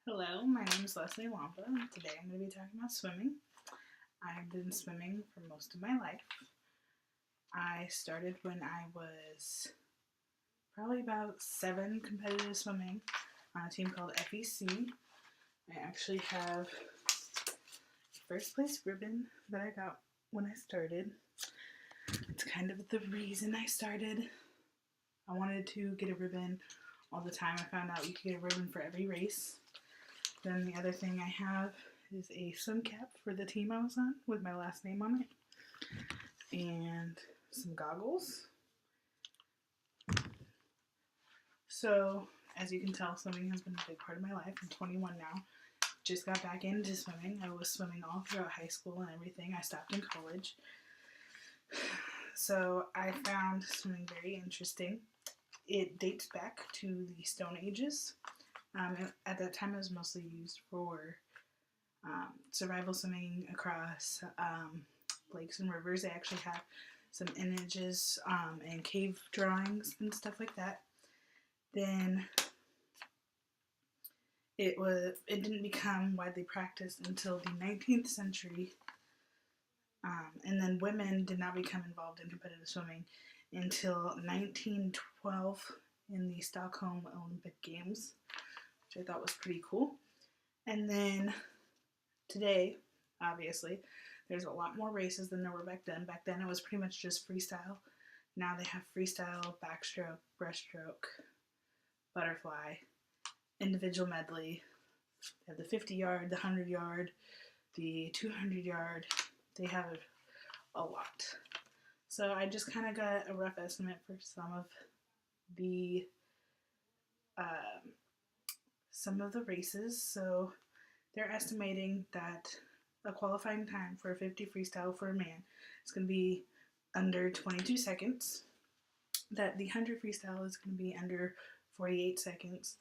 Hello, my name is Leslie Wampa, and today I'm going to be talking about swimming. I've been swimming for most of my life. I started when I was probably about 7 competitive swimming on a team called FEC. I actually have a first place ribbon that I got when I started. It's kind of the reason I started. I wanted to get a ribbon all the time. I found out you could get a ribbon for every race. Then the other thing I have is a swim cap for the team I was on with my last name on it. And some goggles. So, as you can tell, swimming has been a big part of my life. I'm 21 now. Just got back into swimming. I was swimming all throughout high school and everything. I stopped in college. So, I found swimming very interesting. It dates back to the Stone Ages. At that time, it was mostly used for survival swimming across lakes and rivers. They actually have some images and cave drawings and stuff like that. Then it didn't become widely practiced until the 19th century, and then women did not become involved in competitive swimming until 1912 in the Stockholm Olympic Games, which I thought was pretty cool. And then today, obviously, there's a lot more races than there were back then. Back then it was pretty much just freestyle. Now they have freestyle, backstroke, breaststroke, butterfly, individual medley. They have the 50 yard, the 100 yard, the 200 yard. They have a lot. So I just kind of got a rough estimate for some of the races. So they're estimating that a qualifying time for a 50 freestyle for a man is going to be under 22 seconds, that the 100 freestyle is going to be under 48 seconds,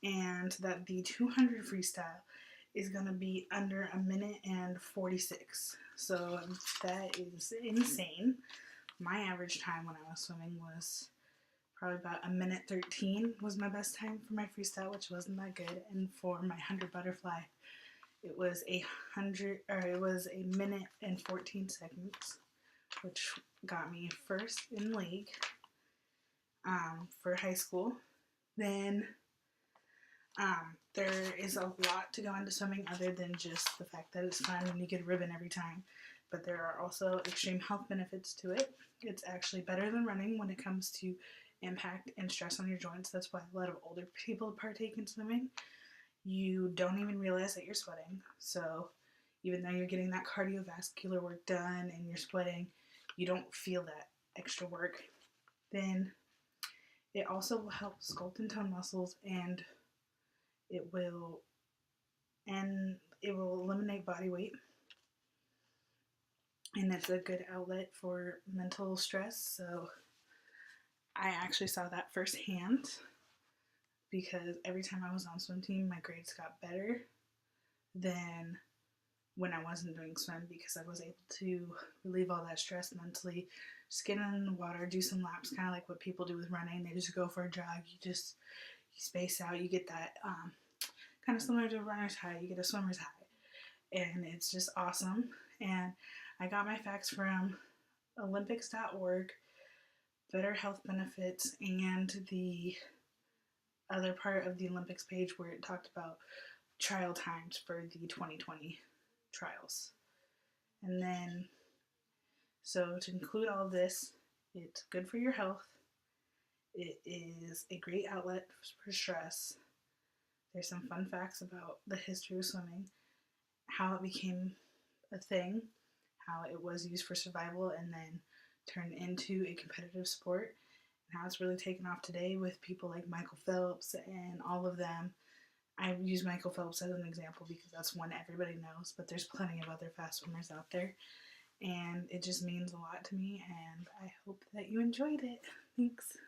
and that the 200 freestyle is going to be under a minute and 46. So that is insane. My average time when I was swimming was probably about a minute 13 was my best time for my freestyle, which wasn't that good. And for my 100 butterfly, it was a minute and 14 seconds, which got me first in league for high school. Then there is a lot to go into swimming other than just the fact that it's fun and you get a ribbon every time. But there are also extreme health benefits to it. It's actually better than running when it comes to impact and stress on your joints. That's why a lot of older people partake in swimming. You don't even realize that you're sweating. So even though you're getting that cardiovascular work done and you're sweating, you don't feel that extra work. Then it also will help sculpt and tone muscles, and it will eliminate body weight. And it's a good outlet for mental stress. So I actually saw that firsthand, because every time I was on swim team, my grades got better than when I wasn't doing swim, because I was able to relieve all that stress mentally. Just get in the water, do some laps, kind of like what people do with running. They just go for a jog. You space out. You get that kind of similar to a runner's high. You get a swimmer's high. And it's just awesome. And I got my facts from Olympics.org, Better Health Benefits, and the other part of the Olympics page where it talked about trial times for the 2020 trials. And then, so to include all this, it's good for your health. It is a great outlet for stress. There's some fun facts about the history of swimming, how it became a thing, how it was used for survival and then turned into a competitive sport, and how it's really taken off today with people like Michael Phelps and all of them. I use Michael Phelps as an example because that's one everybody knows, but there's plenty of other fast swimmers out there, and it just means a lot to me, and I hope that you enjoyed it. Thanks.